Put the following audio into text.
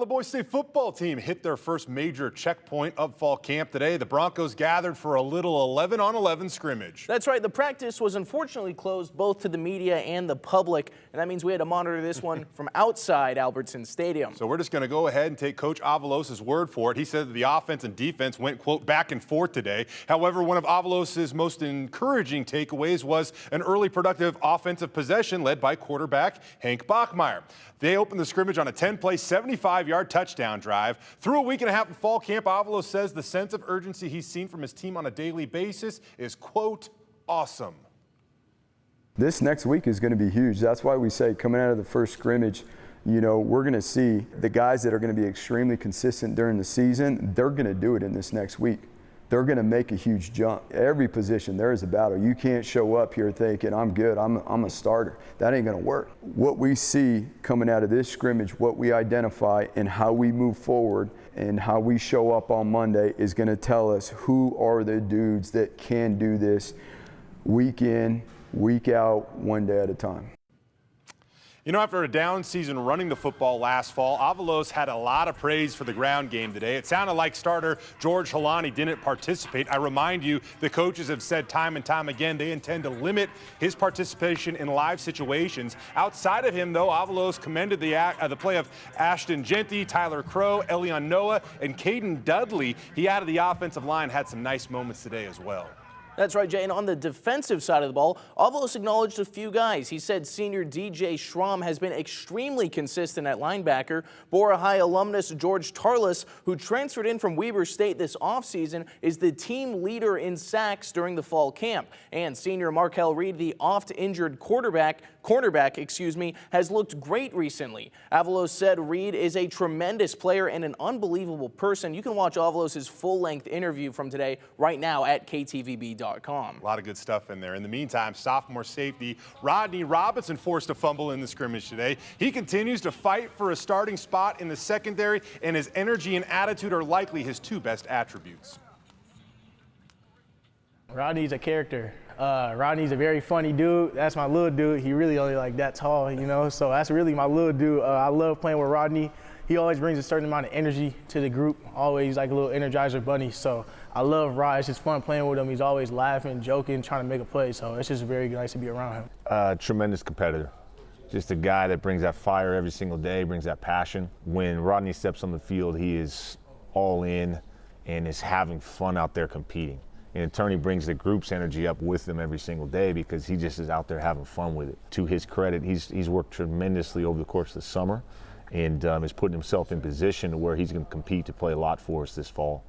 the Boise State football team hit their first major checkpoint of fall camp today. The Broncos gathered for a little 11-on-11 scrimmage. That's right. The practice was unfortunately closed both to the media and the public, and that means we had to monitor this one from outside Albertson Stadium. So we're just going to go ahead and take Coach Avalos' word for it. He said that the offense and defense went, quote, back and forth today. However, one of Avalos' most encouraging takeaways was an early productive offensive possession led by quarterback Hank Bachmeier. They opened the scrimmage on a 10-play, 75-yard touchdown drive. Through a week and a half of fall camp, Avalos says the sense of urgency he's seen from his team on a daily basis is, quote, awesome. This next week is going to be huge. That's why we say coming out of the first scrimmage, you know, we're going to see the guys that are going to be extremely consistent during the season, they're going to do it in this next week. They're going to make a huge jump. Every position, there is a battle. You can't show up here thinking, I'm good, I'm a starter. That ain't going to work. What we see coming out of this scrimmage, what we identify and how we move forward and how we show up on Monday is going to tell us who are the dudes that can do this week in, week out, one day at a time. You know, after a down season running the football last fall, Avalos had a lot of praise for the ground game today. It sounded like starter George Halani didn't participate. I remind you, the coaches have said time and time again they intend to limit his participation in live situations. Outside of him, though, Avalos commended the play of Ashton Genty, Tyler Crow, Elion Noah, and Caden Dudley. He added the offensive line had some nice moments today as well. That's right, Jay. And on the defensive side of the ball, Avalos acknowledged a few guys. He said senior DJ Schramm has been extremely consistent at linebacker. Bora High alumnus George Tarlas, who transferred in from Weber State this offseason, is the team leader in sacks during the fall camp. And senior Markel Reed, the oft-injured cornerback, has looked great recently. Avalos said Reed is a tremendous player and an unbelievable person. You can watch Avalos' full-length interview from today right now at KTVB.com. A lot of good stuff in there. In the meantime, sophomore safety Rodney Robinson forced a fumble in the scrimmage today. He continues to fight for a starting spot in the secondary, and his energy and attitude are likely his two best attributes. Rodney's a character. Rodney's a very funny dude. That's my little dude. He really only like that tall, you know, so that's really my little dude. I love playing with Rodney. He always brings a certain amount of energy to the group, always like a little Energizer bunny. So I love Rod. It's just fun playing with him. He's always laughing, joking, trying to make a play. So it's just very nice to be around him. Tremendous competitor. Just a guy that brings that fire every single day, brings that passion. When Rodney steps on the field, he is all in and is having fun out there competing. And in turn, he brings the group's energy up with them every single day because he just is out there having fun with it. To his credit, he's worked tremendously over the course of the summer and is putting himself in position to where he's going to compete to play a lot for us this fall.